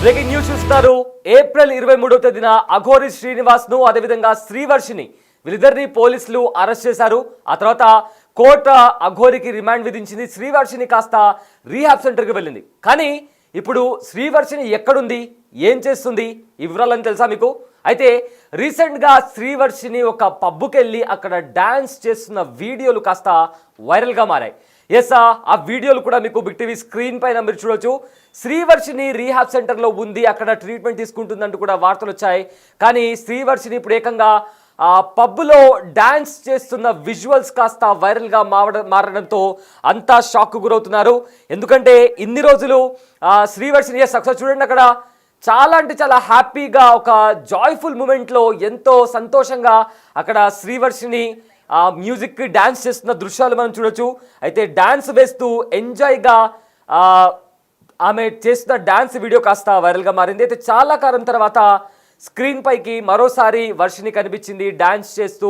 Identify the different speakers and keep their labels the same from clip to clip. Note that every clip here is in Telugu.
Speaker 1: బ్రేకింగ్ న్యూస్ చూస్తున్నారు. ఏప్రిల్ 23వ తేదీన అఘోరి శ్రీనివాస్ ను అదేవిధంగా శ్రీవర్షిని వీళ్ళిద్దరిని పోలీసులు అరెస్ట్ చేశారు. ఆ తర్వాత కోర్టు అఘోరికి రిమాండ్ విధించింది. శ్రీవర్షిని కాస్త రీహాబ్ సెంటర్కి వెళ్ళింది. కానీ ఇప్పుడు శ్రీవర్షిని ఎక్కడుంది, ఏం చేస్తుంది, ఈ వివరాలని తెలుసా మీకు? అయితే రీసెంట్గా శ్రీవర్షిని ఒక పబ్కి వెళ్ళి అక్కడ డ్యాన్స్ చేస్తున్న వీడియోలు కాస్త వైరల్గా మారాయి. ఎస్, ఆ వీడియోలు కూడా మీకు బిగ్ టీవీ స్క్రీన్ పైన మీరు చూడొచ్చు. శ్రీవర్షిని రీహాబ్ సెంటర్లో ఉంది, అక్కడ ట్రీట్మెంట్ తీసుకుంటుందంటూ కూడా వార్తలు వచ్చాయి. కానీ శ్రీవర్షిని ఇప్పుడు ఏకంగా పబ్లో డ్యాన్స్ చేస్తున్న విజువల్స్ కాస్త వైరల్గా మారడంతో అంతా షాక్ గురవుతున్నారు. ఎందుకంటే ఇన్ని రోజులు శ్రీవర్షిని ఒకసారి చూడండి, అక్కడ చాలా అంటే చాలా హ్యాపీగా ఒక జాయ్ఫుల్ మూమెంట్లో ఎంతో సంతోషంగా అక్కడ శ్రీవర్షిని మ్యూజిక్ డ్యాన్స్ చేస్తున్న దృశ్యాలు మనం చూడొచ్చు. అయితే డ్యాన్స్ వేస్తూ ఎంజాయ్గా ఆమె చేస్తున్న డ్యాన్స్ వీడియో కాస్త వైరల్గా మారింది. అయితే చాలా కాలం తర్వాత స్క్రీన్ పైకి మరోసారి వర్షిని కనిపించింది డ్యాన్స్ చేస్తూ,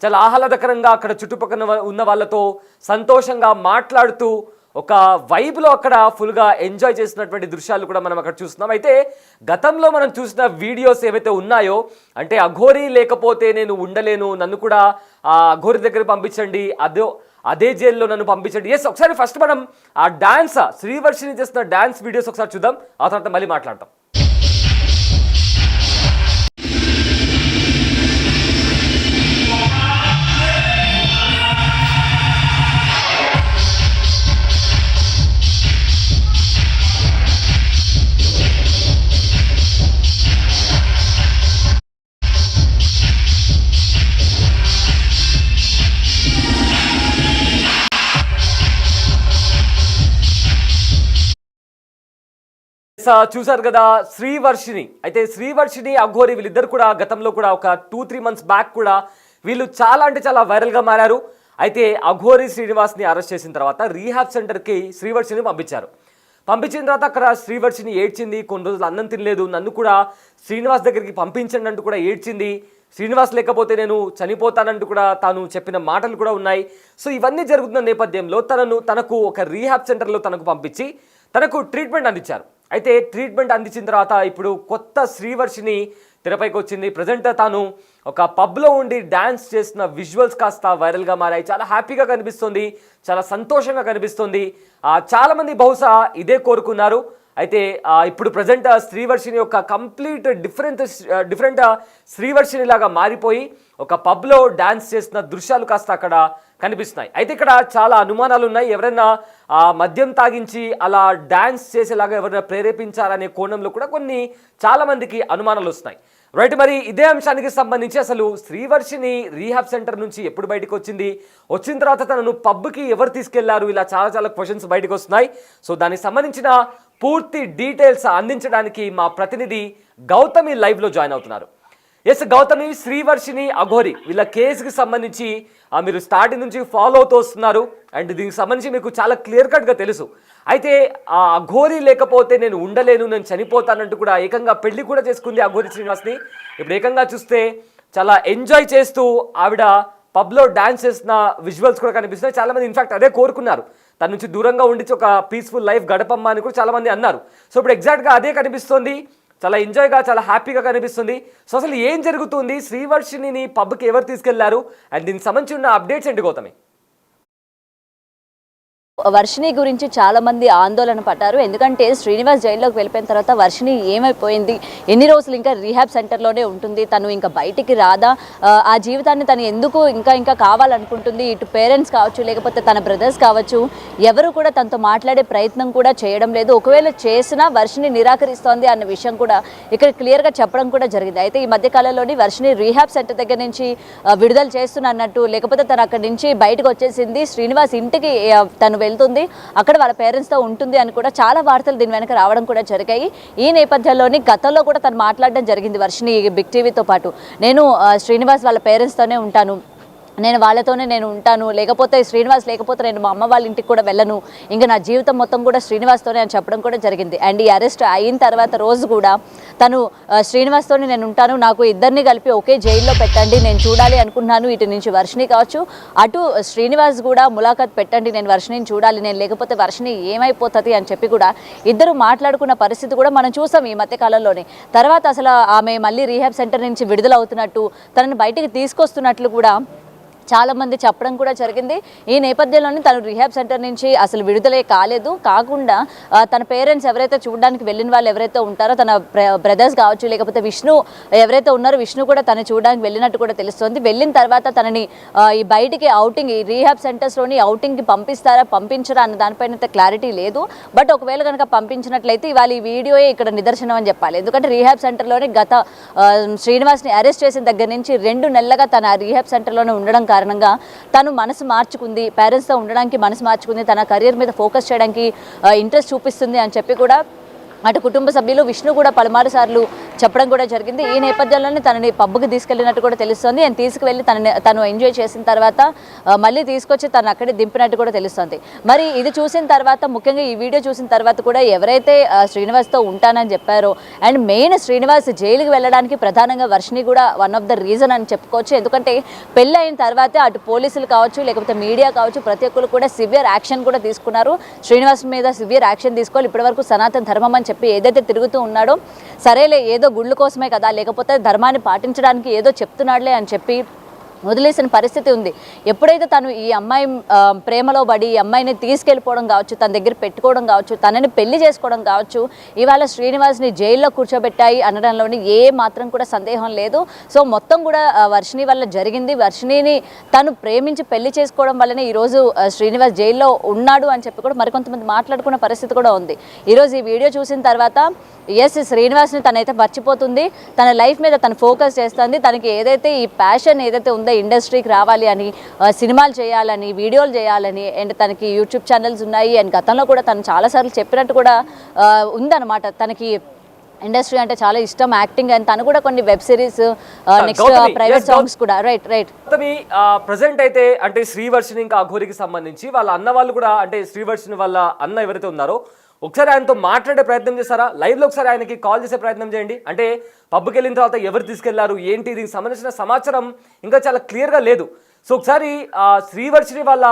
Speaker 1: చాలా ఆహ్లాదకరంగా అక్కడ చుట్టుపక్కల ఉన్న వాళ్ళతో సంతోషంగా మాట్లాడుతూ ఒక వైబ్లో అక్కడ ఫుల్గా ఎంజాయ్ చేసినటువంటి దృశ్యాలు కూడా మనం అక్కడ చూస్తున్నాం. అయితే గతంలో మనం చూసిన వీడియోస్ ఏవైతే ఉన్నాయో, అంటే అఘోరి లేకపోతే నేను ఉండలేను, నన్ను కూడా అఘోరి దగ్గర పంపించండి, అదే జైల్లో నన్ను పంపించండి. ఎస్, ఒకసారి ఫస్ట్ మనం ఆ డాన్స్ శ్రీవర్షిని చేస్తున్న డాన్స్ వీడియోస్ ఒకసారి చూద్దాం, ఆ తర్వాత మళ్ళీ మాట్లాడతాం. చూసారు కదా శ్రీవర్షిని. అయితే శ్రీవర్షిని అఘోరి వీళ్ళిద్దరు కూడా గతంలో కూడా ఒక 2-3 months బ్యాక్ కూడా వీళ్ళు చాలా అంటే చాలా వైరల్గా మారారు. అయితే అఘోరి శ్రీనివాస్ని అరెస్ట్ చేసిన తర్వాత రీహాబ్ సెంటర్కి శ్రీవర్షిని పంపించిన తర్వాత అక్కడ శ్రీవర్షిని ఏడ్చింది. కొన్ని రోజులు అన్నం తినలేదు, నన్ను కూడా శ్రీనివాస్ దగ్గరికి పంపించండి అంటూ కూడా ఏడ్చింది. శ్రీనివాస్ లేకపోతే నేను చనిపోతానంటూ కూడా తాను చెప్పిన మాటలు కూడా ఉన్నాయి. సో ఇవన్నీ జరుగుతున్న నేపథ్యంలో తనకు ఒక రీహాబ్ సెంటర్లో తనకు పంపించి తనకు ట్రీట్మెంట్ అందించారు. అయితే ట్రీట్మెంట్ అందించిన తర్వాత ఇప్పుడు కొత్త శ్రీవర్షిని తెరపైకి వచ్చింది. ప్రజెంట్ తాను ఒక పబ్లో ఉండి డ్యాన్స్ చేస్తున్న విజువల్స్ కాస్త వైరల్గా మారాయి. చాలా హ్యాపీగా కనిపిస్తుంది, చాలా సంతోషంగా కనిపిస్తుంది. చాలామంది బహుశా ఇదే కోరుకున్నారు. అయితే ఇప్పుడు ప్రజెంట్ శ్రీవర్షిని యొక్క కంప్లీట్ డిఫరెంట్ శ్రీవర్షిని లాగా మారిపోయి ఒక పబ్లో డ్యాన్స్ చేస్తున్న దృశ్యాలు కాస్త అక్కడ కనిపిస్తున్నాయి. అయితే ఇక్కడ చాలా అనుమానాలు ఉన్నాయి. ఎవరైనా మద్యం తాగించి అలా డ్యాన్స్ చేసేలాగా ఎవరైనా ప్రేరేపించారనే కోణంలో కూడా చాలామందికి అనుమానాలు వస్తున్నాయి. రైట్, మరి ఇదే అంశానికి సంబంధించి అసలు శ్రీవర్షిని రీహాబ్ సెంటర్ నుంచి ఎప్పుడు బయటకు వచ్చిన తర్వాత తనను పబ్కి ఎవరు తీసుకెళ్లారు, ఇలా చాలా క్వశ్చన్స్ బయటకు వస్తున్నాయి. సో దానికి సంబంధించిన పూర్తి డీటెయిల్స్ అందించడానికి మా ప్రతినిధి గౌతమి లైవ్లో జాయిన్ అవుతున్నారు. ఎస్ గౌతమి, శ్రీవర్షిని అఘోరి వీళ్ళ కేసుకి సంబంధించి మీరు స్టార్టింగ్ నుంచి ఫాలో అవుతూ వస్తున్నారు అండ్ దీనికి సంబంధించి మీకు చాలా క్లియర్ కట్గా తెలుసు. అయితే ఆ అఘోరి లేకపోతే నేను ఉండలేను, నేను చనిపోతానంటూ కూడా ఏకంగా పెళ్లి కూడా చేసుకుంది అఘోరి శ్రీనివాస్ని. ఇప్పుడు ఏకంగా చూస్తే చాలా ఎంజాయ్ చేస్తూ ఆవిడ పబ్లో డాన్స్ చేసిన విజువల్స్ కూడా కనిపిస్తున్నాయి. చాలామంది ఇన్ఫాక్ట్ అదే కోరుకున్నారు, తన నుంచి దూరంగా ఉండి ఒక పీస్ఫుల్ లైఫ్ గడపమ్మా అని కూడా చాలామంది అన్నారు. సో ఇప్పుడు ఎగ్జాక్ట్గా అదే కనిపిస్తుంది, చాలా ఎంజాయ్గా చాలా హ్యాపీగా కనిపిస్తుంది. సో అసలు ఏం జరుగుతుంది, శ్రీవర్షిని పబ్కి ఎవరు తీసుకెళ్లారు అండ్ దీనికి సంబంధించి ఉన్న అప్డేట్స్ ఏంటి గౌతమి?
Speaker 2: వర్షిని గురించి చాలా మంది ఆందోళన పడ్డారు. ఎందుకంటే శ్రీనివాస్ జైల్లోకి వెళ్ళిపోయిన తర్వాత వర్షిని ఏమైపోయింది, ఎన్ని రోజులు ఇంకా రీహాబ్ సెంటర్లోనే ఉంటుంది, తను ఇంకా బయటికి రాదా, ఆ జీవితాన్ని తను ఎందుకు ఇంకా కావాలనుకుంటుంది, ఇటు పేరెంట్స్ కావచ్చు లేకపోతే తన బ్రదర్స్ కావచ్చు ఎవరు కూడా తనతో మాట్లాడే ప్రయత్నం కూడా చేయడం లేదు. ఒకవేళ చేసినా వర్షిని నిరాకరిస్తోంది అన్న విషయం కూడా ఇక్కడ క్లియర్గా చెప్పడం కూడా జరిగింది. అయితే ఈ మధ్యకాలంలోని వర్షిని రీహాబ్ సెంటర్ దగ్గర నుంచి విడుదల చేస్తున్నట్టు, లేకపోతే తను అక్కడి నుంచి బయటకు వచ్చేసింది, శ్రీనివాస్ ఇంటికి తను వెళ్తుంది, అక్కడ వాళ్ళ పేరెంట్స్తో ఉంటుంది అని కూడా చాలా వార్తలు దీని వెనక రావడం కూడా జరిగాయి. ఈ నేపథ్యంలోని గతంలో కూడా తను మాట్లాడడం జరిగింది వర్షిని బిగ్ టీవీతో పాటు, నేను శ్రీనివాస్ వాళ్ళ పేరెంట్స్తోనే ఉంటాను, నేను వాళ్ళతోనే నేను ఉంటాను, లేకపోతే శ్రీనివాస్ లేకపోతే నేను మా అమ్మ వాళ్ళ ఇంటికి కూడా వెళ్ళను, ఇంకా నా జీవితం మొత్తం కూడా శ్రీనివాస్తోనే అని చెప్పడం కూడా జరిగింది. అండ్ ఈ అరెస్ట్ అయిన తర్వాత రోజు కూడా తను శ్రీనివాస్తోనే నేను ఉంటాను, నాకు ఇద్దరిని కలిపి ఒకే జైల్లో పెట్టండి, నేను చూడాలి అనుకుంటున్నాను, ఇటు నుంచి వర్షిని కావచ్చు అటు శ్రీనివాస్ కూడా ములాఖాత్ పెట్టండి, నేను వర్షిని చూడాలి, నేను లేకపోతే వర్షిని ఏమైపోతుంది అని చెప్పి కూడా ఇద్దరు మాట్లాడుకున్న పరిస్థితి కూడా మనం చూసాం ఈ మధ్య కాలంలోనే. తర్వాత అసలు ఆమె మళ్ళీ రీహాబ్ సెంటర్ నుంచి విడుదల అవుతున్నట్టు, తనని బయటికి తీసుకొస్తున్నట్లు కూడా చాలామంది చెప్పడం కూడా జరిగింది. ఈ నేపథ్యంలోనే తను రీహాబ్ సెంటర్ నుంచి అసలు విడుదలే కాలేదు, కాకుండా తన పేరెంట్స్ ఎవరైతే చూడడానికి వెళ్ళిన వాళ్ళు ఎవరైతే ఉంటారో తన బ్రదర్స్ కావచ్చు, లేకపోతే విష్ణు ఎవరైతే ఉన్నారో విష్ణు కూడా తను చూడడానికి వెళ్ళినట్టు కూడా తెలుస్తుంది. వెళ్ళిన తర్వాత తనని ఈ బయటికి అవుటింగ్, ఈ రీహాబ్ సెంటర్స్లోని అవుటింగ్కి పంపిస్తారా పంపించరా అన్న దానిపైన అయితే క్లారిటీ లేదు. బట్ ఒకవేళ కనుక పంపించినట్లయితే ఇవాళ ఈ వీడియోయే ఇక్కడ నిదర్శనం అని చెప్పాలి. ఎందుకంటే రీహాబ్ సెంటర్లోని గత శ్రీనివాస్ని అరెస్ట్ చేసిన దగ్గర నుంచి 2 నెలలుగా తన రీహాబ్ సెంటర్లోనే ఉండడం కారణంగా తను మనసు మార్చుకుంది, పేరెంట్స్తో ఉండడానికి మనసు మార్చుకుంది, తన కెరీర్ మీద ఫోకస్ చేయడానికి ఇంట్రెస్ట్ చూపిస్తుంది అని చెప్పి కూడా అటు కుటుంబ సభ్యులు విష్ణు కూడా పలుమారు సార్లు చెప్పడం కూడా జరిగింది. ఈ నేపథ్యంలోనే తనని పబ్కి తీసుకెళ్ళినట్టు కూడా తెలుస్తుంది. ఆయన తీసుకువెళ్ళి తను ఎంజాయ్ చేసిన తర్వాత మళ్ళీ తీసుకొచ్చి తను అక్కడే దింపినట్టు కూడా తెలుస్తుంది. మరి ఇది చూసిన తర్వాత, ముఖ్యంగా ఈ వీడియో చూసిన తర్వాత కూడా ఎవరైతే శ్రీనివాస్తో ఉంటానని చెప్పారో, అండ్ మెయిన్ శ్రీనివాస్ జైలుకి వెళ్ళడానికి ప్రధానంగా వర్షిని కూడా వన్ ఆఫ్ ద రీజన్ అని చెప్పుకోవచ్చు. ఎందుకంటే పెళ్ళి అయిన తర్వాతే అటు పోలీసులు కావచ్చు, లేకపోతే మీడియా కావచ్చు, ప్రతి ఒక్కరు కూడా సివియర్ యాక్షన్ కూడా తీసుకున్నారు. శ్రీనివాస్ మీద సివియర్ యాక్షన్ తీసుకోవాలి, ఇప్పటివరకు సనాతన ధర్మం అని చెప్పి ఏదైతే తిరుగుతూ ఉన్నాడో, సరేలే ఏదో గుళ్ళు కోసమే కదా, లేకపోతే ధర్మాన్ని పాటించడానికి ఏదో చెప్తున్నాడులే అని చెప్పి వదిలేసిన పరిస్థితి ఉంది. ఎప్పుడైతే తను ఈ అమ్మాయి ప్రేమలో పడి ఈ అమ్మాయిని తీసుకెళ్ళిపోవడం కావచ్చు, తన దగ్గర పెట్టుకోవడం కావచ్చు, తనని పెళ్లి చేసుకోవడం కావచ్చు, ఇవాళ శ్రీనివాస్ని జైల్లో కూర్చోబెట్టాయి అనడంలోని ఏ మాత్రం కూడా సందేహం లేదు. సో మొత్తం కూడా వర్షిని వల్ల జరిగింది. వర్షినిని తను ప్రేమించి పెళ్లి చేసుకోవడం వల్లనే ఈరోజు శ్రీనివాస్ జైల్లో ఉన్నాడు అని చెప్పి కూడా మరికొంతమంది మాట్లాడుకున్న పరిస్థితి కూడా ఉంది. ఈరోజు ఈ వీడియో చూసిన తర్వాత శ్రీనివాస్ని తనైతే మర్చిపోతుంది, తన లైఫ్ మీద తను ఫోకస్ చేస్తుంది. తనకి ఏదైతే ఈ ప్యాషన్ ఏదైతే ఉందో ఇండస్ట్రీకి రావాలి అని, సినిమాలు చేయాలని, వీడియోలు చేయాలని, అండ్ తనకి యూట్యూబ్ ఛానల్స్ ఉన్నాయి. అండ్ గతంలో కూడా తను చాలాసార్లు చెప్పినట్టు కూడా ఉందన్నమాట. తనకి ఇండస్ట్రీ అంటే చాలా ఇష్టం, యాక్టింగ్, అండ్ తను కూడా కొన్ని web series, next private songs కూడా. రైట్
Speaker 1: ప్రజెంట్ అయితే అంటే శ్రీవర్షిని ఇంకా అఘోరికి సంబంధించి వాళ్ళ అన్న వాళ్ళు కూడా, అంటే శ్రీవర్షిని వాళ్ళ అన్న ఎవరైతే ఉన్నారో ఒకసారి ఆయనతో మాట్లాడే ప్రయత్నం చేస్తారా? లైవ్లో ఒకసారి ఆయనకి కాల్ చేసే ప్రయత్నం చేయండి. అంటే పబ్కి వెళ్ళిన తర్వాత ఎవరు తీసుకెళ్లారు ఏంటి, దీనికి సంబంధించిన సమాచారం ఇంకా చాలా క్లియర్గా లేదు. సో ఒకసారి శ్రీవర్షిని వాళ్ళ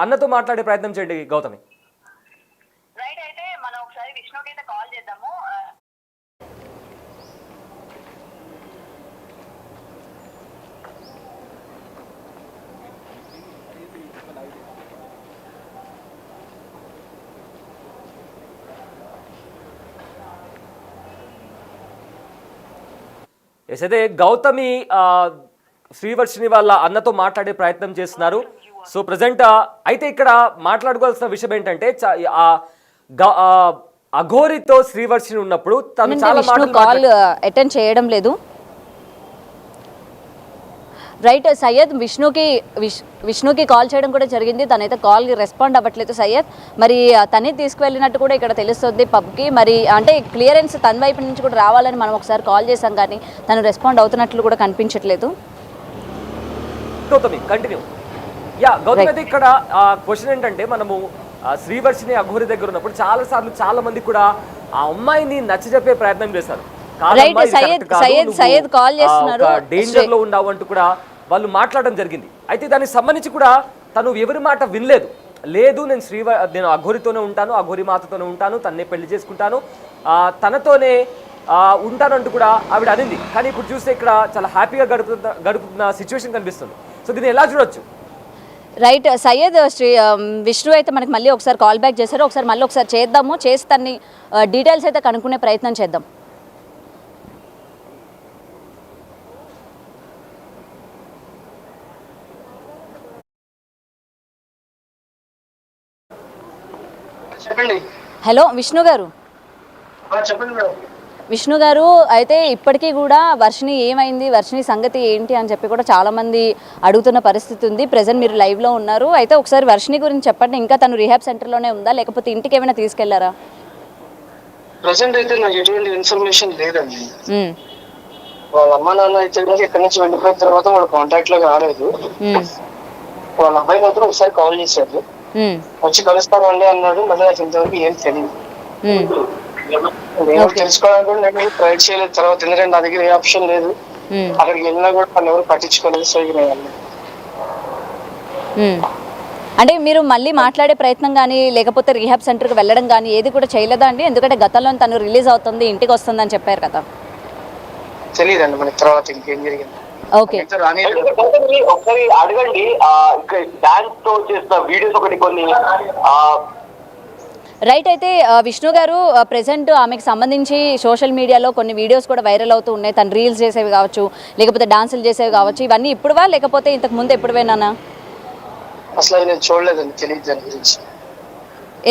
Speaker 1: అన్నతో మాట్లాడే ప్రయత్నం చేయండి గౌతమి.
Speaker 3: రైట్, అయితే మనం ఒకసారి విష్ణుకి అయితే కాల్ చేద్దాము.
Speaker 1: అయితే గౌతమి శ్రీవర్షిని వాళ్ళ అన్నతో మాట్లాడే ప్రయత్నం చేస్తున్నారు. సో ప్రజెంట్ అయితే ఇక్కడ మాట్లాడుకోవాల్సిన విషయం ఏంటంటే అఘోరితో శ్రీవర్షిని ఉన్నప్పుడు తను చాలా
Speaker 2: కాల్ అటెండ్ చేయడం లేదు. రైట్, సయ్యద్ విష్ణుకి కాల్ చేయడం కూడా జరిగింది, తనైతే కాల్కి రెస్పాండ్ అవ్వట్లేదు సయ్యద్. మరి తనే తీసుకువెళ్ళినట్టు కూడా ఇక్కడ తెలుస్తుంది పబ్కి. మరి అంటే క్లియరెన్స్ తన వైపు నుంచి కూడా రావాలని మనం ఒకసారి కాల్ చేసాం, కానీ తను రెస్పాండ్ అవుతున్నట్లు కూడా కనిపించట్లేదు.
Speaker 1: గౌతమి కంటిన్యూ. గౌతమి అయితే ఇక్కడ క్వశ్చన్ ఏంటంటే, మనము శ్రీవర్షిని అఘోరి దగ్గర ఉన్నప్పుడు చాలా సార్లు చాలా మంది కూడా ఆ అమ్మాయిని నచ్చజెప్పే ప్రయత్నం చేశారు. డేంజర్ లో ఉన్నావు అంటూ కూడా వాళ్ళు మాట్లాడడం జరిగింది. అయితే దానికి సంబంధించి కూడా తను ఎవరి మాట వినలేదు. లేదు, నేను అఘోరితోనే ఉంటాను, అఘోరి మాతతోనే ఉంటాను, తన్నే పెళ్లి చేసుకుంటాను, తనతోనే ఉంటానంటూ కూడా ఆవిడ అనింది. కానీ ఇప్పుడు చూస్తే ఇక్కడ చాలా హ్యాపీగా గడుపుతున్న సిచ్యువేషన్ కనిపిస్తుంది. సో దీన్ని ఎలా చూడొచ్చు?
Speaker 2: రైట్, సయ్యద్ విష్ణు అయితే మనకి మళ్ళీ ఒకసారి కాల్ బ్యాక్ చేశారు. ఒకసారి మళ్ళీ ఒకసారి చేద్దాము, చేసి తన్ని డీటెయిల్స్ అయితే కనుక్కునే ప్రయత్నం చేద్దాం. హలో విష్ణు గారు. విష్ణు గారు, అయితే ఇప్పటికీ కూడా వర్షిని ఏమైంది, వర్షిని సంగతి ఏంటి అని చెప్పి కూడా చాలామంది అడుగుతున్న పరిస్థితి ఉంది. ప్రెజెంట్ మీరు లైవ్లో ఉన్నారు. అయితే ఒకసారి వర్షిని గురించి చెప్పండి. ఇంకా తను రీహాబ్ సెంటర్లోనే ఉందా, లేకపోతే ఇంటికి ఏమైనా తీసుకెళ్లారా?
Speaker 4: ప్రెజెంట్ అయితే నాకు ఎటువంటి ఇన్ఫర్మేషన్ లేదండి. వాళ్ళ అమ్మ నాన్న అయితే ఇక్కడి నుంచి వెళ్ళిపోయిన తర్వాత వాళ్ళ కాంటాక్ట్ లోకి రాలేదు.
Speaker 2: ఉమ్,
Speaker 4: వాళ్ళ అబ్బాయి మాత్రం ఒకసారి కాల్ చేశాడు,
Speaker 2: ఉమ్,
Speaker 4: వచ్చి కలుస్తామండి అన్నాడు. మళ్ళీ నాకు ఇంతవరకు ఏం తెలియదు.
Speaker 2: ఉమ్,
Speaker 4: నేను
Speaker 2: Okay.
Speaker 4: తెలుసుకోవడానికి కూడా నేను ట్రై చేయలేదు. తర్వాత ఎందుకంటే నా దగ్గర ఏ ఆప్షన్ లేదు.
Speaker 2: ఉమ్,
Speaker 4: అక్కడికి వెళ్ళినా కూడా వాళ్ళు ఎవరు పట్టించుకోలేదు. సో ఇక నేను వెళ్ళలేదు.
Speaker 2: ఉమ్. అంటే మీరు మళ్ళీ మాట్లాడే ప్రయత్నం కానీ లేకపోతే రీహాబ్ సెంటర్కి వెళ్ళడం కానీ ఏది కూడా చేయలేదా అండి? ఎందుకంటే గతంలో తను రిలీజ్ అవుతుంది, ఇంటికి వస్తుందని చెప్పారు కదా.
Speaker 4: తెలియదండి మనకి తర్వాత ఇంకేం జరిగింది.
Speaker 2: ఓకే,
Speaker 4: అయితే రానియలేదు.
Speaker 5: ఒకసారి అడగండి. ఇక్కడ డాన్స్ తో చేసిన వీడియోస్ ఒకటి కొన్ని
Speaker 2: రైట్. అయితే విష్ణు గారు ప్రెసెంట్ ఆమెకు సంబంధించి సోషల్ మీడియాలో కొన్ని వీడియోస్ కూడా వైరల్ అవుతూ ఉన్నాయి. తను రీల్స్ చేసేవి కావచ్చు, లేకపోతే డాన్సులు చేసేవి కావచ్చు. ఇవన్నీ ఇప్పుడువా లేకపోతే ఇంతకు ముందు ఎప్పుడువేనా?
Speaker 4: అసలు అది నేను చూడలేదండి, తెలియదు దాని గురించి.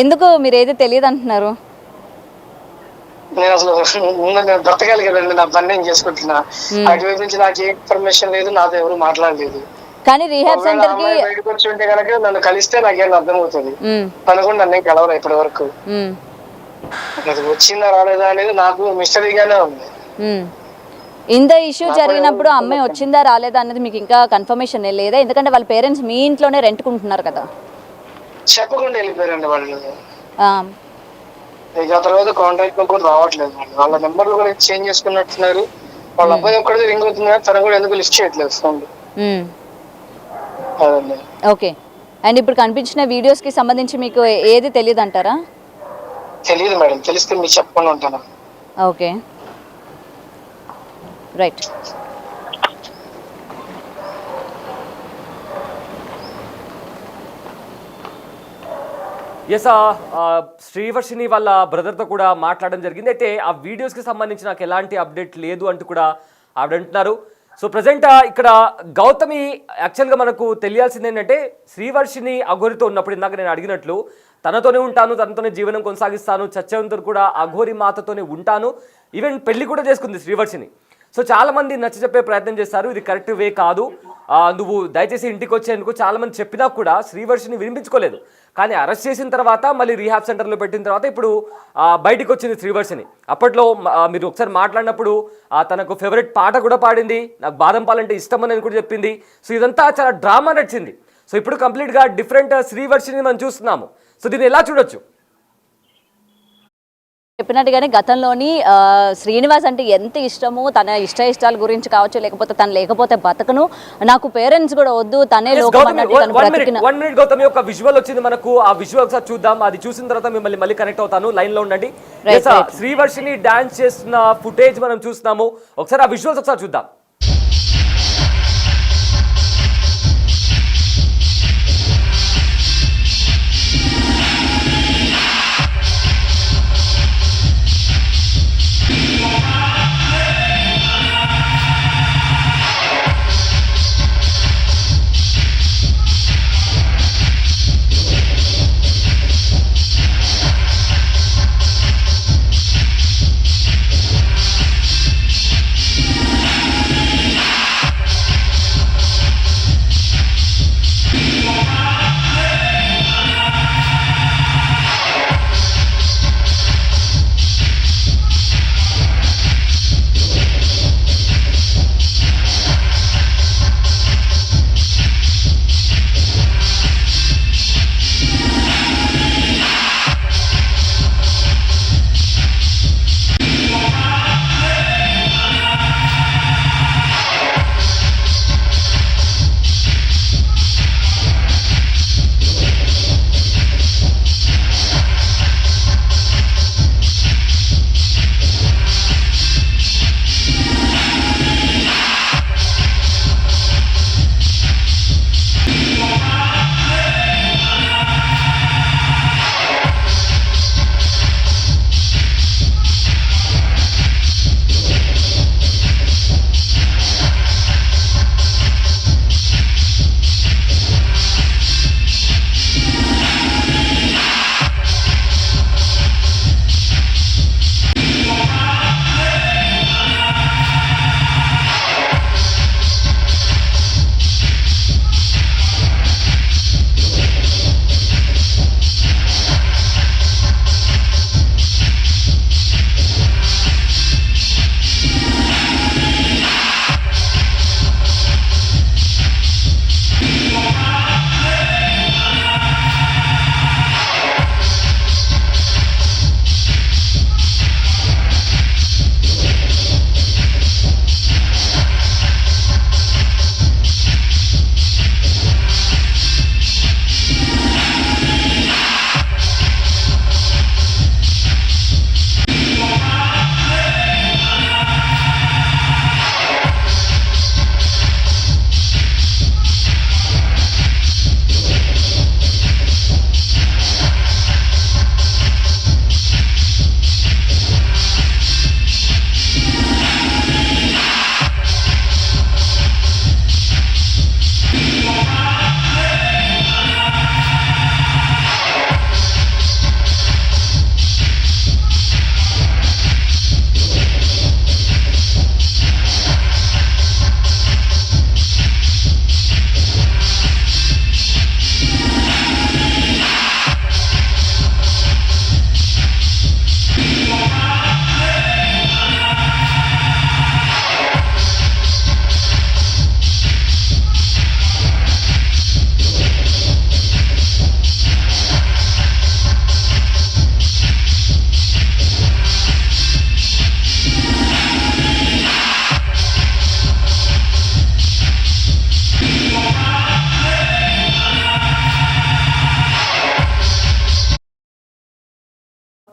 Speaker 2: ఎందుకు మీరు ఏది తెలియదు అంటున్నారు?
Speaker 4: నేను అసలు ముందు నేను బ్రతకాలి కదండి, నా పని నేను చేసుకుంటున్నా. అటువైపు నుంచి నాకు ఏ ఇన్ఫర్మేషన్ లేదు, నాతో ఎవరు మాట్లాడలేదు.
Speaker 2: కానీ రీహాబ్ సెంటర్ కి
Speaker 4: బయటకు వచ్చి ఉంటే కనుక నన్ను కలిస్తే నాకేం అర్థమవుతుంది. తను కూడా నన్ను ఏం కలవరా ఇప్పటి వరకు. అది వచ్చిందా రాలేదా అనేది నాకు మిస్టరీగానే ఉంది.
Speaker 2: ఇంత ఇష్యూ జరిగినప్పుడు అమ్మాయి వచ్చిందా రాలేదా అనేది మీకు ఇంకా కన్ఫర్మేషన్ లేదా? ఎందుకంటే వాళ్ళ పేరెంట్స్ మీ ఇంట్లోనే రెంట్కుంటున్నారు కదా.
Speaker 4: చెప్పకుండా వెళ్ళిపోయారండి వాళ్ళు.
Speaker 2: ఆ,
Speaker 4: ఇక తర్వాత కాంటాక్ట్ లో కూడా రావట్లేదు. వాళ్ళ నెంబర్లు కూడా చేంజ్ చేసుకున్నట్టున్నారు. వాళ్ళ అబ్బాయి ఒక్కడే రింగ్ అవుతుంది కానీ తను కూడా ఎందుకు లిస్ట్ చేయట్లేదు ఫోన్. అదండి.
Speaker 2: ఓకే. అండ్ ఇప్పుడు కనిపించిన వీడియోస్కి సంబంధించి మీకు ఏది తెలియదు అంటారా?
Speaker 4: తెలియదు మేడం, తెలిస్తే మీకు చెప్పకుండా ఉంటాను.
Speaker 2: Okay, right.
Speaker 1: ఎస్, శ్రీవర్షిని వాళ్ళ బ్రదర్తో కూడా మాట్లాడడం జరిగింది. అయితే ఆ వీడియోస్కి సంబంధించి నాకు ఎలాంటి అప్డేట్ లేదు అంటూ కూడా ఆవిడ అంటున్నారు. సో ప్రజెంట్ ఇక్కడ గౌతమి యాక్చువల్గా మనకు తెలియాల్సింది ఏంటంటే శ్రీవర్షిని అఘోరితో ఉన్నప్పుడు ఇందాక నేను అడిగినట్లు తనతోనే ఉంటాను, తనతోనే జీవనం కొనసాగిస్తాను, చచ్చేంతకు కూడా అఘోరి మాతతోనే ఉంటాను, ఈవెన్ పెళ్లి కూడా చేసుకుంది శ్రీవర్షిని. సో చాలామంది నచ్చ చెప్పే ప్రయత్నం చేస్తారు, ఇది కరెక్ట్ వే కాదు, నువ్వు దయచేసి ఇంటికి వచ్చేందుకు చాలామంది చెప్పినా కూడా శ్రీవర్షిని వినిపించుకోలేదు. కానీ అరెస్ట్ చేసిన తర్వాత మళ్ళీ రీహాబ్ సెంటర్లో పెట్టిన తర్వాత ఇప్పుడు బయటికి వచ్చింది శ్రీవర్షిని. అప్పట్లో మీరు ఒకసారి మాట్లాడినప్పుడు తనకు ఫేవరెట్ పాట కూడా పాడింది, నాకు బాదం పాలంటే ఇష్టం అని కూడా చెప్పింది. సో ఇదంతా చాలా డ్రామా నడిచింది. సో ఇప్పుడు కంప్లీట్గా డిఫరెంట్ శ్రీవర్షిని మనం చూస్తున్నాము. సో దీన్ని ఎలా చూడొచ్చు?
Speaker 2: చెప్పినట్టుగానే గతంలోని శ్రీనివాస్ అంటే ఎంత ఇష్టమో, తన ఇష్టాల గురించి కావచ్చు, లేకపోతే తను లేకపోతే బతకను, నాకు పేరెంట్స్ కూడా వద్దు, తనే లోకం అన్నట్టు తను బ్రతికిన.
Speaker 1: 1 minute గౌతమి, ఒక విజువల్ వచ్చింది మనకు, ఆ విజువల్ ఒకసారి చూద్దాం. అది చూసిన తర్వాత మిమ్మల్ని మళ్ళీ కనెక్ట్ అవుతాను, లైన్ లో ఉండండి. శ్రీవర్షిని డాన్స్ చేస్తున్న ఫుటేజ్ మనం చూస్తున్నాము, ఒకసారి ఆ విజువల్స్ ఒకసారి చూద్దాం.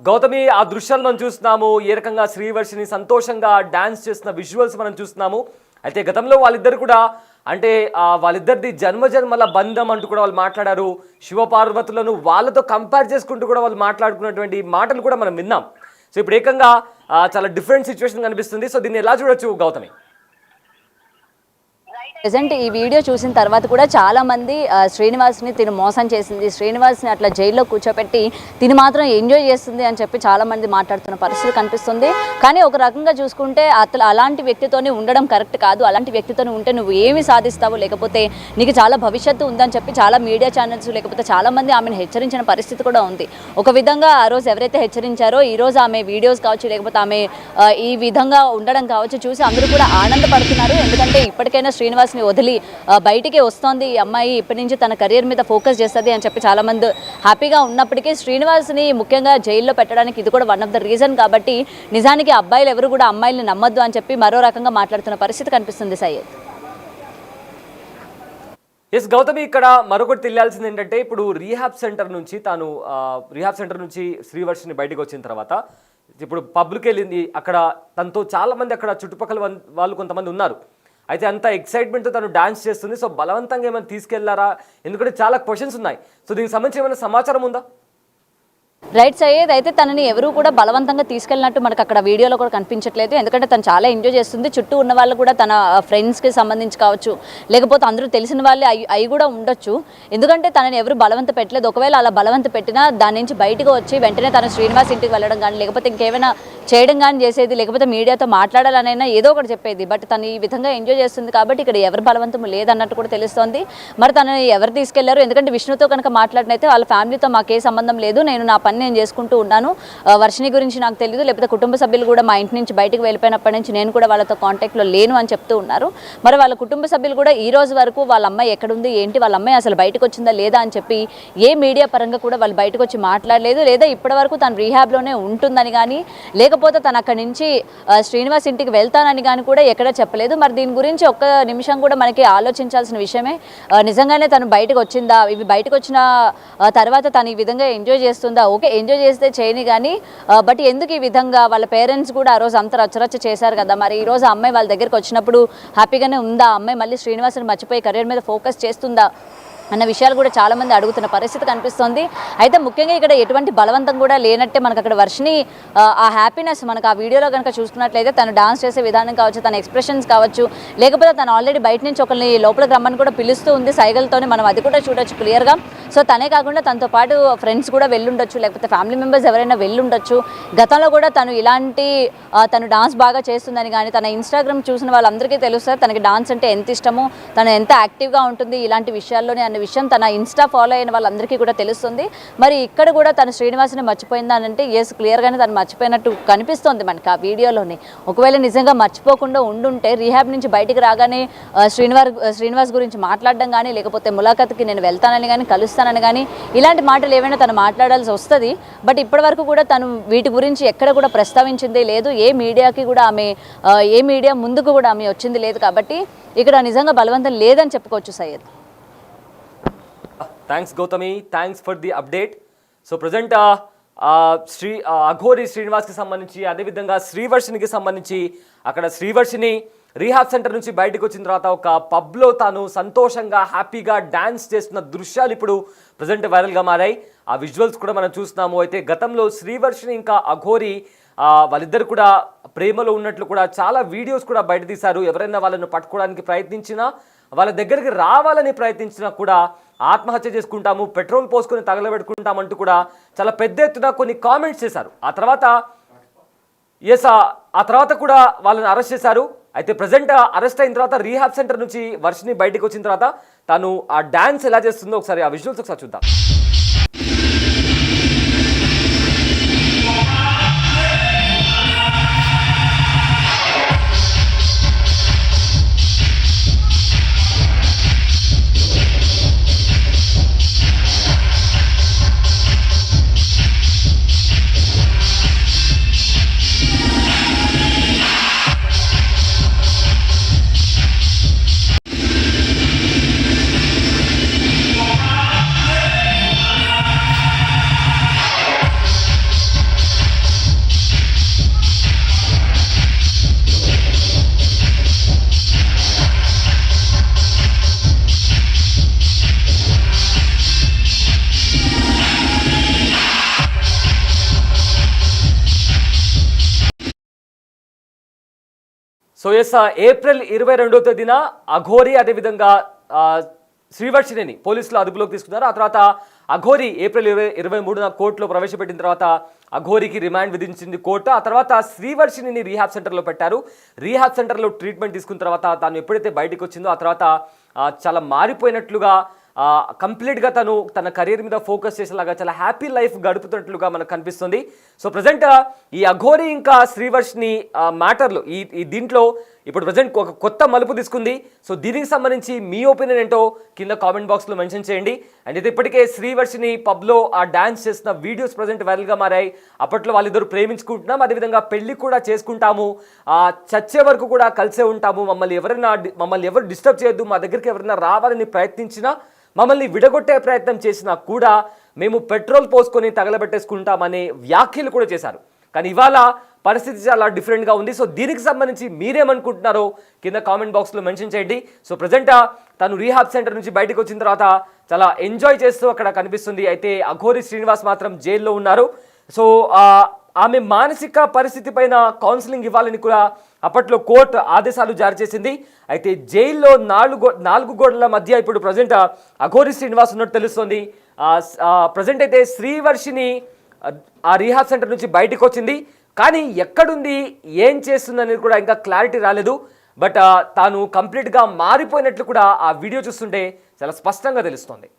Speaker 1: గౌతమి, ఆ దృశ్యాలు మనం చూస్తున్నాము. ఏ రకంగా శ్రీవర్షిని సంతోషంగా డాన్స్ చేస్తున్న విజువల్స్ మనం చూస్తున్నాము. అయితే గతంలో వాళ్ళిద్దరు కూడా అంటే వాళ్ళిద్దరిది జన్మజన్మల బంధం అంటూ కూడా వాళ్ళు మాట్లాడారు. శివపార్వతులను వాళ్ళతో కంపేర్ చేసుకుంటూ కూడా వాళ్ళు మాట్లాడుకున్నటువంటి మాటలు కూడా మనం విన్నాం. సో ఇప్పుడు ఏకంగా చాలా డిఫరెంట్ సిచ్యువేషన్ కనిపిస్తుంది. సో దీన్ని ఎలా చూడొచ్చు గౌతమి?
Speaker 2: ప్రెజెంట్ ఈ వీడియో చూసిన తర్వాత కూడా చాలామంది శ్రీనివాస్ని తిను మోసం చేసింది, శ్రీనివాస్ని అట్లా జైల్లో కూర్చోపెట్టి తిని మాత్రం ఎంజాయ్ చేస్తుంది అని చెప్పి చాలామంది మాట్లాడుతున్న పరిస్థితి కనిపిస్తుంది. కానీ ఒక రకంగా చూసుకుంటే అసలు అలాంటి వ్యక్తితోనే ఉండడం కరెక్ట్ కాదు. అలాంటి వ్యక్తితోనే ఉంటే నువ్వు ఏమి సాధిస్తావు, లేకపోతే నీకు చాలా భవిష్యత్తు ఉందని చెప్పి చాలా మీడియా ఛానల్స్ లేకపోతే చాలామంది ఆమెను హెచ్చరించిన పరిస్థితి కూడా ఉంది. ఒక విధంగా ఆ రోజు ఎవరైతే హెచ్చరించారో ఈరోజు ఆమె వీడియోస్ కావచ్చు, లేకపోతే ఆమె ఈ విధంగా ఉండడం కావచ్చు చూసి అందరూ కూడా ఆనందపడుతున్నారు. ఎందుకంటే ఇప్పటికైనా శ్రీనివాస్ వదిలి బయటికి వస్తోంది ఈ అమ్మాయి, ఇప్పటి నుంచి తన కెరీర్ మీద ఫోకస్ చేస్తుంది అని చెప్పి చాలా మంది హ్యాపీగా ఉన్నప్పటికీ శ్రీనివాస్ని ముఖ్యంగా జైల్లో పెట్టడానికి ఇది కూడా వన్ ఆఫ్ ద రీజన్. కాబట్టి నిజానికి అబ్బాయిలు ఎవరు కూడా అమ్మాయిల్ని నమ్మొద్దు అని చెప్పి మరో రకంగా మాట్లాడుతున్న పరిస్థితి కనిపిస్తుంది. సయ్యద్.
Speaker 1: ఎస్ గౌతమి, ఇక్కడ మరొకటి తెలియాల్సింది ఏంటంటే ఇప్పుడు రీహాబ్ సెంటర్ నుంచి శ్రీవర్షిని బయటకు వచ్చిన తర్వాత ఇప్పుడు పబ్లిక్ వెళ్ళింది. అక్కడ తనతో చాలామంది అక్కడ చుట్టుపక్కల వాళ్ళు కొంతమంది ఉన్నారు. అయితే అంత ఎక్సైట్మెంట్తో తను డాన్స్ చేస్తుంది. సో బలవంతంగా ఏమైనా తీసుకెళ్లారా? ఎందుకంటే చాలా క్వశ్చన్స్ ఉన్నాయి. సో దీనికి సంబంధించి ఏమైనా సమాచారం ఉందా?
Speaker 2: రైట్ సయ్యద్. అయితే తనని ఎవరు కూడా బలవంతంగా తీసుకెళ్ళినట్టు మనకు అక్కడ వీడియోలో కూడా కనిపించట్లేదు. ఎందుకంటే తను చాలా ఎంజాయ్ చేస్తుంది. చుట్టూ ఉన్న వాళ్ళు కూడా తన ఫ్రెండ్స్కి సంబంధించి కావచ్చు, లేకపోతే అందరూ తెలిసిన వాళ్ళే అవి కూడా ఉండొచ్చు. ఎందుకంటే తనని ఎవరు బలవంత పెట్టలేదు. ఒకవేళ అలా బలవంత పెట్టినా దాని నుంచి బయటకు వచ్చి వెంటనే తన శ్రీనివాస్ ఇంటికి వెళ్ళడం కానీ, లేకపోతే ఇంకేమైనా చేయడం కానీ చేసేది, లేకపోతే మీడియాతో మాట్లాడాలనైనా ఏదో ఒకటి చెప్పేది. బట్ తను ఈ విధంగా ఎంజాయ్ చేస్తుంది కాబట్టి ఇక్కడ ఎవరు బలవంతం లేదన్నట్టు కూడా తెలుస్తోంది. మరి తనని ఎవరు తీసుకెళ్లారు? ఎందుకంటే విష్ణుతో కనుక మాట్లాడినైతే వాళ్ళ ఫ్యామిలీతో మాకే సంబంధం లేదు, నా పని నేను చేసుకుంటూ ఉన్నాను, వర్షిని గురించి నాకు తెలియదు, లేకపోతే కుటుంబ సభ్యులు కూడా మా ఇంటి నుంచి బయటకు వెళ్ళిపోయినప్పటి నుంచి నేను కూడా వాళ్ళతో కాంటాక్ట్లో లేను అని చెప్తూ ఉన్నారు. మరి వాళ్ళ కుటుంబ సభ్యులు కూడా ఈ రోజు వరకు వాళ్ళ అమ్మాయి ఎక్కడుంది ఏంటి, వాళ్ళ అమ్మాయి అసలు బయటకు వచ్చిందా లేదా అని చెప్పి ఏ మీడియా పరంగా కూడా వాళ్ళు బయటకు వచ్చి మాట్లాడలేదు. లేదా ఇప్పటివరకు తను రీహాబ్లోనే ఉంటుందని కానీ, లేకపోతే తను అక్కడి నుంచి శ్రీనివాస్ ఇంటికి వెళ్తానని కానీ కూడా ఎక్కడా చెప్పలేదు. మరి దీని గురించి ఒక్క నిమిషం కూడా మనకి ఆలోచించాల్సిన విషయమే. నిజంగానే తను బయటకు వచ్చిందా, ఇవి బయటకు వచ్చిన తర్వాత తను ఈ విధంగా ఎంజాయ్ చేస్తుందా? ఓకే, ఎంజాయ్ చేస్తే చేయని కానీ బట్ ఎందుకు ఈ విధంగా వాళ్ళ పేరెంట్స్ కూడా ఆ రోజు అంత రచ్చరచ్చ చేశారు కదా. మరి ఈ రోజు అమ్మాయి వాళ్ళ దగ్గరికి వచ్చినప్పుడు హ్యాపీగానే ఉందా? అమ్మాయి మళ్ళీ శ్రీనివాస్ని మర్చిపోయి కెరీర్ మీద ఫోకస్ చేస్తుందా అన్న విషయాలు కూడా చాలామంది అడుగుతున్న పరిస్థితి కనిపిస్తుంది. అయితే ముఖ్యంగా ఇక్కడ ఎటువంటి బలవంతం కూడా లేనట్టే మనకు అక్కడ వర్షిని ఆ హ్యాపీనెస్ మనకు ఆ వీడియోలో కనుక చూసుకున్నట్లయితే తను డాన్స్ చేసే విధానం కావచ్చు, తన ఎక్స్ప్రెషన్స్ కావచ్చు, లేకపోతే తను ఆల్రెడీ బయట నుంచి ఒకరిని లోపలికి రమ్మని కూడా పిలుస్తూ ఉంది సైగలతోనే, మనం అది కూడా చూడొచ్చు క్లియర్గా. సో తనే కాకుండా తనతో పాటు ఫ్రెండ్స్ కూడా వెళ్ళుండొచ్చు, లేకపోతే ఫ్యామిలీ మెంబర్స్ ఎవరైనా వెళ్ళుండొచ్చు. గతంలో కూడా తను ఇలాంటి తను డాన్స్ బాగా చేస్తుందని కానీ, తన ఇన్స్టాగ్రామ్ చూసిన వాళ్ళందరికీ తెలుస్తుంది తనకి డాన్స్ అంటే ఎంత ఇష్టమో, తను ఎంత యాక్టివ్గా ఉంటుంది ఇలాంటి విషయాల్లోనే అన్న విషయం తన ఇన్స్టా ఫాలో అయిన వాళ్ళందరికీ కూడా తెలుస్తుంది. మరి ఇక్కడ కూడా తను శ్రీనివాస్ని మర్చిపోయిందని అంటే ఎస్, క్లియర్గానే తను మర్చిపోయినట్టు కనిపిస్తోంది మనకి ఆ వీడియోలోనే. ఒకవేళ నిజంగా మర్చిపోకుండా ఉండుంటే రీహాబ్ నుంచి బయటికి రాగానే శ్రీనివాస్ గురించి మాట్లాడడం కానీ, లేకపోతే ములాఖత్కి నేను వెళ్తానని కానీ, కలుస్తానని కానీ ఇలాంటి మాటలు ఏమైనా తను మాట్లాడాల్సి వస్తుంది. బట్ ఇప్పటివరకు కూడా తను వీటి గురించి ఎక్కడ కూడా ప్రస్తావించిందే లేదు. ఏ మీడియా ముందుకు కూడా ఆమె వచ్చింది లేదు. కాబట్టి ఇక్కడ నిజంగా బలవంతం లేదని చెప్పుకోవచ్చు Syed.
Speaker 1: Thanks Gautami, thanks for the update. So present Aghori శ్రీనివాస్కి సంబంధించి, అదేవిధంగా శ్రీవర్షినికి సంబంధించి అక్కడ శ్రీవర్షిని రీహాబ్ సెంటర్ నుంచి బయటకు వచ్చిన తర్వాత ఒక పబ్లో తాను సంతోషంగా హ్యాపీగా డ్యాన్స్ చేస్తున్న దృశ్యాలు ఇప్పుడు ప్రజెంట్ వైరల్గా మారాయి. ఆ విజువల్స్ కూడా మనం చూస్తున్నాము. అయితే గతంలో శ్రీవర్షిని ఇంకా అఘోరి వాళ్ళిద్దరు కూడా ప్రేమలో ఉన్నట్లు కూడా చాలా వీడియోస్ కూడా బయట తీశారు. ఎవరైనా వాళ్ళను పట్టుకోవడానికి ప్రయత్నించినా, వాళ్ళ దగ్గరికి రావాలని ప్రయత్నించినా కూడా ఆత్మహత్య చేసుకుంటాము, పెట్రోల్ పోసుకొని తగలబెట్టుకుంటామంటూ కూడా చాలా పెద్ద ఎత్తున కొన్ని కామెంట్స్ చేశారు. ఆ తర్వాత కూడా వాళ్ళని అరెస్ట్ చేశారు. అయితే ప్రజెంట్ అరెస్ట్ అయిన తర్వాత రీహాబ్ సెంటర్ నుంచి వర్షిని బయటకు వచ్చిన తర్వాత తను ఆ డాన్స్ ఎలా చేస్తుందో ఒకసారి ఆ విజువల్స్ ఒకసారి చూద్దాం. సో ఎస్ ఏప్రిల్ 22వ తేదీన అఘోరి అదేవిధంగా శ్రీవర్షిణిని పోలీసులు అదుపులోకి తీసుకున్నారు. ఆ తర్వాత అఘోరి ఏప్రిల్ 23న కోర్టులో ప్రవేశపెట్టిన తర్వాత అఘోరికి రిమాండ్ విధించింది కోర్టు. ఆ తర్వాత శ్రీవర్షిణిని రీహాబ్ సెంటర్లో పెట్టారు. రీహాబ్ సెంటర్లో ట్రీట్మెంట్ తీసుకున్న తర్వాత తాను ఎప్పుడైతే బయటకు వచ్చిందో ఆ తర్వాత చాలా మారిపోయినట్లుగా కంప్లీట్గా తన కెరీర్ మీద ఫోకస్ చేసేలాగా చాలా హ్యాపీ లైఫ్ గడుపుతున్నట్లుగా మనకు కనిపిస్తుంది. సో ప్రజెంట్ ఈ అఘోరి ఇంకా శ్రీవర్షిణి మ్యాటర్లు ఈ దీంట్లో ఇప్పుడు ప్రజెంట్ ఒక కొత్త మలుపు తీసుకుంది. సో దీనికి సంబంధించి మీ ఒపీనియన్ ఏంటో కింద కామెంట్ బాక్స్లో మెన్షన్ చేయండి. అండ్ ఇది ఇప్పటికే శ్రీవర్షిణి పబ్లో ఆ డాన్స్ చేసిన వీడియోస్ ప్రజెంట్ వైరల్గా మారాయి. అప్పట్లో వాళ్ళిద్దరు ప్రేమించుకుంటున్నాం, అదేవిధంగా పెళ్లి కూడా చేసుకుంటాము, చచ్చే వరకు కూడా కలిసే ఉంటాము, మమ్మల్ని ఎవరు డిస్టర్బ్ చేయొద్దు, మా దగ్గరికి ఎవరైనా రావాలని ప్రయత్నించినా మమ్మల్ని విడగొట్టే ప్రయత్నం చేసినా కూడా మేము పెట్రోల్ పోసుకొని తగలబెట్టేసుకుంటామనే వ్యాఖ్యలు కూడా చేశారు. కానీ ఇవాళ పరిస్థితి చాలా డిఫరెంట్గా ఉంది. సో దీనికి సంబంధించి మీరేమనుకుంటున్నారో కింద కామెంట్ బాక్స్లో మెన్షన్ చేయండి. సో ప్రజెంట్ తను రీహాబ్ సెంటర్ నుంచి బయటకు వచ్చిన తర్వాత చాలా ఎంజాయ్ చేస్తూ అక్కడ కనిపిస్తుంది. అయితే అఘోరి శ్రీనివాస్ మాత్రం జైల్లో ఉన్నారు. సో ఆమె మానసిక పరిస్థితి పైన కౌన్సిలింగ్ ఇవ్వాలని కూడా అప్పట్లో కోర్టు ఆదేశాలు జారీ చేసింది. అయితే జైల్లో నాలుగు గోడల మధ్య ఇప్పుడు ప్రజెంట్ అఘోరి శ్రీనివాస్ ఉన్నట్టు తెలుస్తుంది. ప్రజెంట్ అయితే శ్రీవర్షిని ఆ రీహాబ్ సెంటర్ నుంచి బయటకు వచ్చింది, కానీ ఎక్కడుంది ఏం చేస్తుంది అనేది కూడా ఇంకా క్లారిటీ రాలేదు. బట్ తాను కంప్లీట్గా మారిపోయినట్లు కూడా ఆ వీడియో చూస్తుంటే చాలా స్పష్టంగా తెలుస్తుంది.